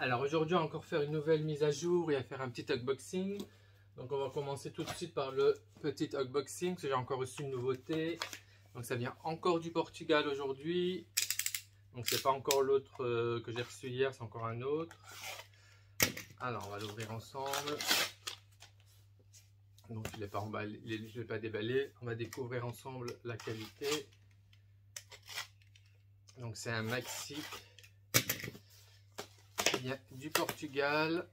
Alors aujourd'hui, on va encore faire une nouvelle mise à jour et à faire un petit unboxing. Donc on va commencer tout de suite par le petit unboxing, parce que j'ai encore reçu une nouveauté. Donc ça vient encore du Portugal aujourd'hui. Donc c'est pas encore l'autre que j'ai reçu hier, c'est encore un autre. Alors on va l'ouvrir ensemble. Donc je ne l'ai pas emballé, je l'ai pas déballé. On va découvrir ensemble la qualité. Donc c'est un maxi. Il vient du Portugal.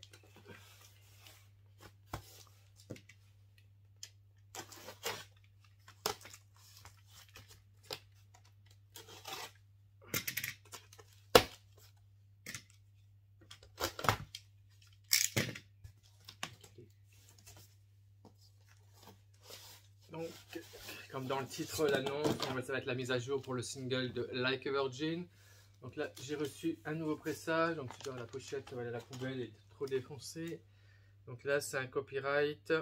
Donc, comme dans le titre l'annonce, ça va être la mise à jour pour le single de Like a Virgin. Donc là, j'ai reçu un nouveau pressage. Donc, tu vois, la pochette, ça va aller à la poubelle, elle est trop défoncée. Donc là, c'est un copyright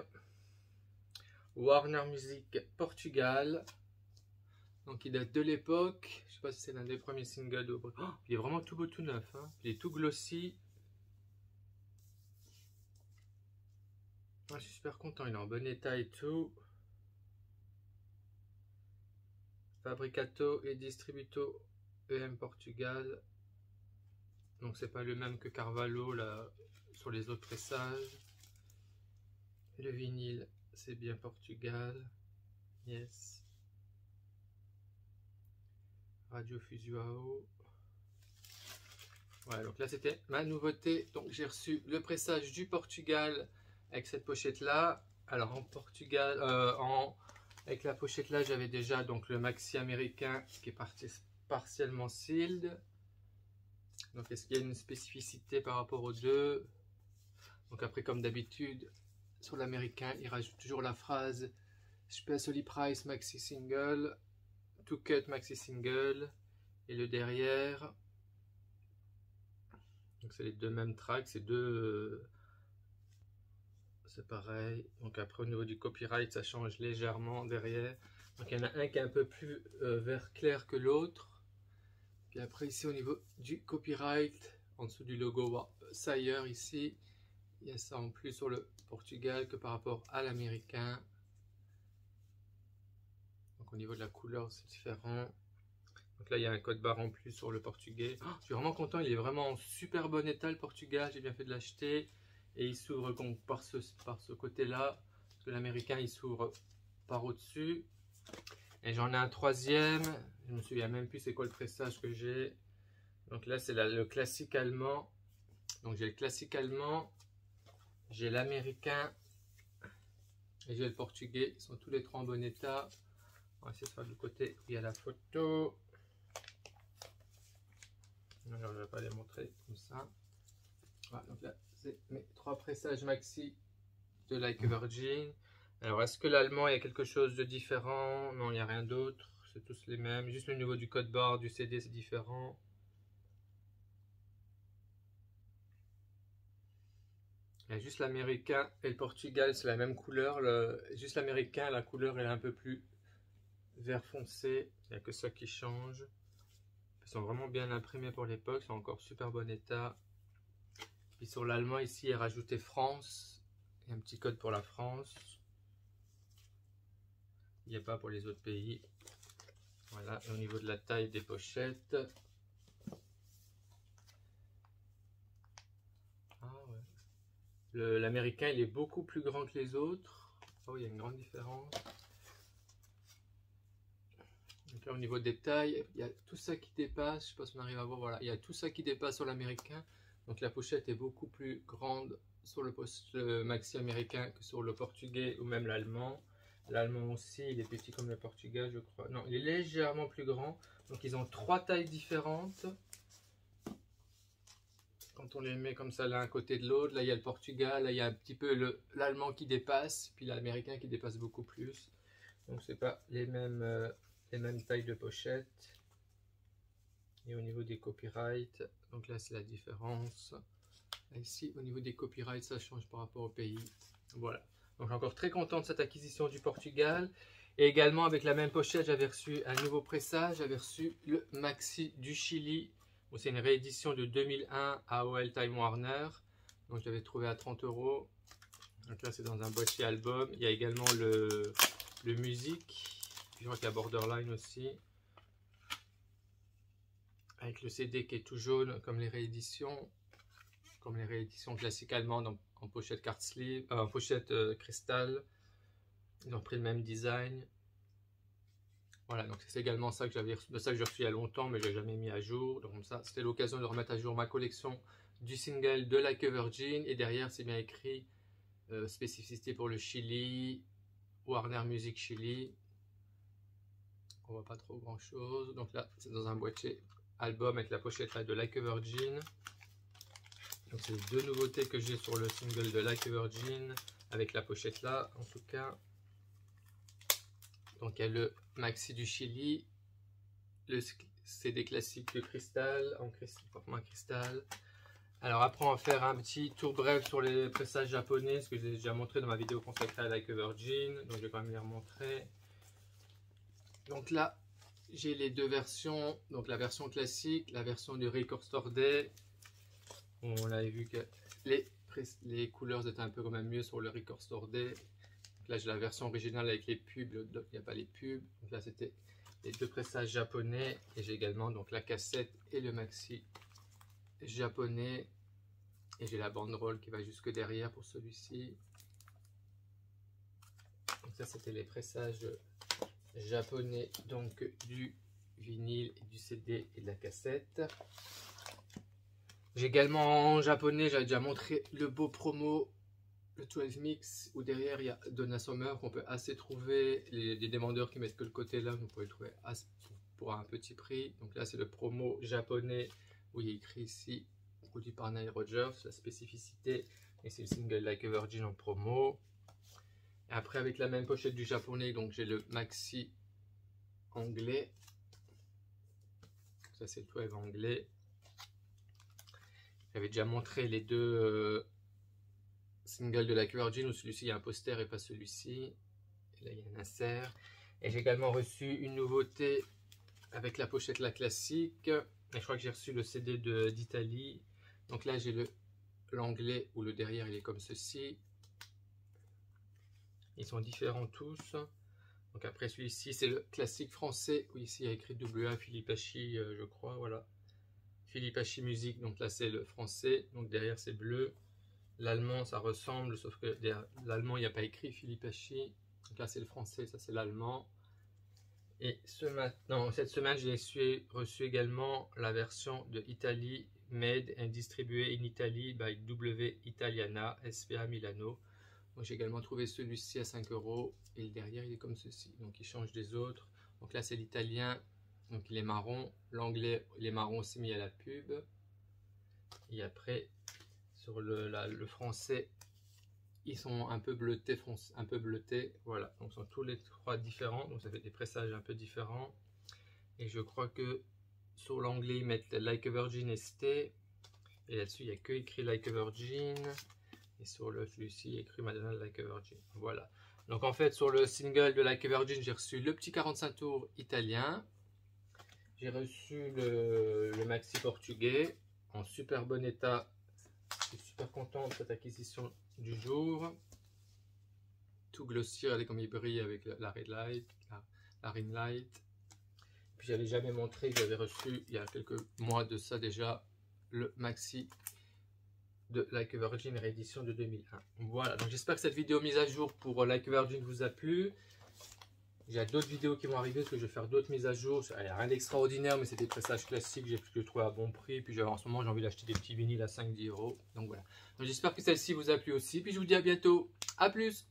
Warner Music Portugal. Donc, il date de l'époque. Je sais pas si c'est l'un des premiers singles. Oh, il est vraiment tout beau, tout neuf. Hein. Il est tout glossy. Je suis super content. Il est en bon état et tout. Fabricato et Distributo EM Portugal. Donc c'est pas le même que Carvalho là sur les autres pressages. Le vinyle c'est bien Portugal. Yes. Radio Fusuao. Voilà, donc là c'était ma nouveauté. Donc j'ai reçu le pressage du Portugal avec cette pochette là. Alors en Portugal, avec la pochette là, j'avais déjà donc le maxi américain qui est partiellement sealed. Donc est-ce qu'il y a une spécificité par rapport aux deux? Donc après, comme d'habitude, sur l'américain, il rajoute toujours la phrase Specially Price Maxi Single, To Cut Maxi Single, et le derrière. Donc c'est les deux mêmes tracks, c'est deux. C'est pareil. Donc après au niveau du copyright, ça change légèrement derrière. Donc il y en a un qui est un peu plus vert clair que l'autre. Puis après ici au niveau du copyright, en dessous du logo Sire ici, il y a ça en plus sur le Portugal que par rapport à l'américain. Donc au niveau de la couleur c'est différent. Donc là il y a un code barre en plus sur le portugais. Oh, je suis vraiment content, il est vraiment en super bon état le Portugal, j'ai bien fait de l'acheter. Et il s'ouvre par ce côté-là, parce que l'américain il s'ouvre par au-dessus. Et j'en ai un troisième, je me souviens même plus c'est quoi le pressage que j'ai. Donc là c'est le classique allemand. Donc j'ai le classique allemand, j'ai l'américain et j'ai le portugais. Ils sont tous les trois en bon état. On va essayer de faire du côté où il y a la photo. Non, je ne vais pas les montrer comme ça. Voilà, donc là c'est mes trois pressages maxi de Like a Virgin. Alors est-ce que l'allemand il y a quelque chose de différent? Non, il n'y a rien d'autre, c'est tous les mêmes. Juste le niveau du code barre du CD c'est différent. Il y a juste l'américain et le Portugal c'est la même couleur. Juste l'américain, la couleur elle est un peu plus vert foncé. Il n'y a que ça qui change. Ils sont vraiment bien imprimés pour l'époque, ils sont encore super bon état. Puis sur l'allemand ici il est rajouté France. Il y a un petit code pour la France. Il n'y a pas pour les autres pays. Voilà, et au niveau de la taille des pochettes. Ah ouais. L'américain il est beaucoup plus grand que les autres. Oh, il y a une grande différence. Donc là, au niveau des tailles, il y a tout ça qui dépasse. Je sais pas si on arrive à voir. Voilà, il y a tout ça qui dépasse sur l'américain. Donc la pochette est beaucoup plus grande sur le maxi américain que sur le portugais ou même l'allemand. L'allemand aussi, il est petit comme le portugais, je crois. Non, il est légèrement plus grand. Donc ils ont trois tailles différentes. Quand on les met comme ça l'un à côté de l'autre, là il y a le Portugal, là il y a un petit peu l'allemand qui dépasse, puis l'américain qui dépasse beaucoup plus. Donc c'est pas les mêmes tailles de pochette. Et au niveau des copyrights, donc là c'est la différence. Ici au niveau des copyrights ça change par rapport au pays. Voilà, donc encore très content de cette acquisition du Portugal. Et également avec la même pochette j'avais reçu un nouveau pressage, j'avais reçu le maxi du Chili. Bon, c'est une réédition de 2001 AOL Time Warner. Donc je l'avais trouvé à 30 €. Donc là c'est dans un boîtier album. Il y a également le musique. Je crois qu'il y a Borderline aussi. Avec le CD qui est tout jaune comme les rééditions. Comme les rééditions classiques allemandes en pochette card sleeve, en pochette cristal. Ils ont pris le même design. Voilà, donc c'est également ça que j'avais reçu, ça que j'ai reçu il y a longtemps, mais je n'ai jamais mis à jour. Donc comme ça, c'était l'occasion de remettre à jour ma collection du single de Like a Virgin. Et derrière, c'est bien écrit spécificité pour le Chili, Warner Music Chili. On voit pas trop grand chose. Donc là, c'est dans un boîtier album avec la pochette là de Like a Virgin. Donc c'est les deux nouveautés que j'ai sur le single de Like a Virgin avec la pochette là, en tout cas. Donc il y a le maxi du Chili, le CD classique de cristal, en format cristal. Alors après on va faire un petit tour bref sur les pressages japonais, ce que j'ai déjà montré dans ma vidéo consacrée à Like a Virgin. Donc je vais quand même les remontrer. Donc là j'ai les deux versions, donc la version classique, la version du Record Store Day. On avait vu que les couleurs étaient un peu quand même mieux sur le Record Store Day. Là j'ai la version originale avec les pubs, il n'y a pas les pubs. Donc là c'était les deux pressages japonais et j'ai également donc la cassette et le maxi japonais et j'ai la banderole qui va jusque derrière pour celui-ci. Donc ça c'était les pressages japonais donc du vinyle, du CD et de la cassette. J'ai également en japonais, j'avais déjà montré le beau promo, le 12 mix, où derrière il y a Donna Summer qu'on peut assez trouver. Les demandeurs qui mettent que le côté là, vous pouvez le trouver pour un petit prix. Donc là c'est le promo japonais où il est écrit ici, produit par Nile Rodgers, la spécificité. Et c'est le single Like a Virgin en promo. Et après avec la même pochette du japonais, donc j'ai le maxi anglais. Ça c'est le 12 anglais. J'avais déjà montré les deux singles de Like a Virgin où celui-ci il y a un poster et pas celui-ci. Et là il y a un insert. Et j'ai également reçu une nouveauté avec la pochette la classique. Et je crois que j'ai reçu le CD d'Italie. Donc là j'ai l'anglais où le derrière il est comme ceci. Ils sont différents tous. Donc après celui-ci c'est le classique français où ici il y a écrit WA Philippe Hachi je crois, voilà. Philippe Hachi Musique, donc là c'est le français, donc derrière c'est bleu. L'allemand ça ressemble, sauf que l'allemand il n'y a pas écrit Philippe Hachi. Donc là c'est le français, ça c'est l'allemand. Et cette semaine j'ai reçu également la version de Italie, made and distribué in Italy by W Italiana, SPA Milano. Donc j'ai également trouvé celui-ci à 5 € et le derrière il est comme ceci, donc il change des autres. Donc là c'est l'italien. Donc il est marron, l'anglais il est marron aussi mais il y a la pub. Et après sur le français ils sont un peu bleutés, voilà. Donc ils sont tous les trois différents, donc ça fait des pressages un peu différents. Et je crois que sur l'anglais ils mettent Like a Virgin ST. Et là-dessus il n'y a que écrit Like a Virgin. Et sur celui-ci il y a écrit Madonna Like a Virgin. Voilà. Donc en fait sur le single de Like a Virgin j'ai reçu le petit 45 tours italien. J'ai reçu le maxi portugais en super bon état. Je suis super content de cette acquisition du jour. Tout glossy, regardez comme il brille avec la red light, la ring light. Puis j'avais jamais montré que j'avais reçu il y a quelques mois de ça déjà le maxi de Like a Virgin réédition de 2001. Voilà, donc j'espère que cette vidéo mise à jour pour Like a Virgin vous a plu. Il y a d'autres vidéos qui vont arriver parce que je vais faire d'autres mises à jour. Il n'y a rien d'extraordinaire, mais c'est des pressages classiques. J'ai pu le trouver à bon prix. Puis en ce moment, j'ai envie d'acheter des petits vinyles à 5-10 €. Donc voilà. J'espère que celle-ci vous a plu aussi. Puis je vous dis à bientôt. À plus!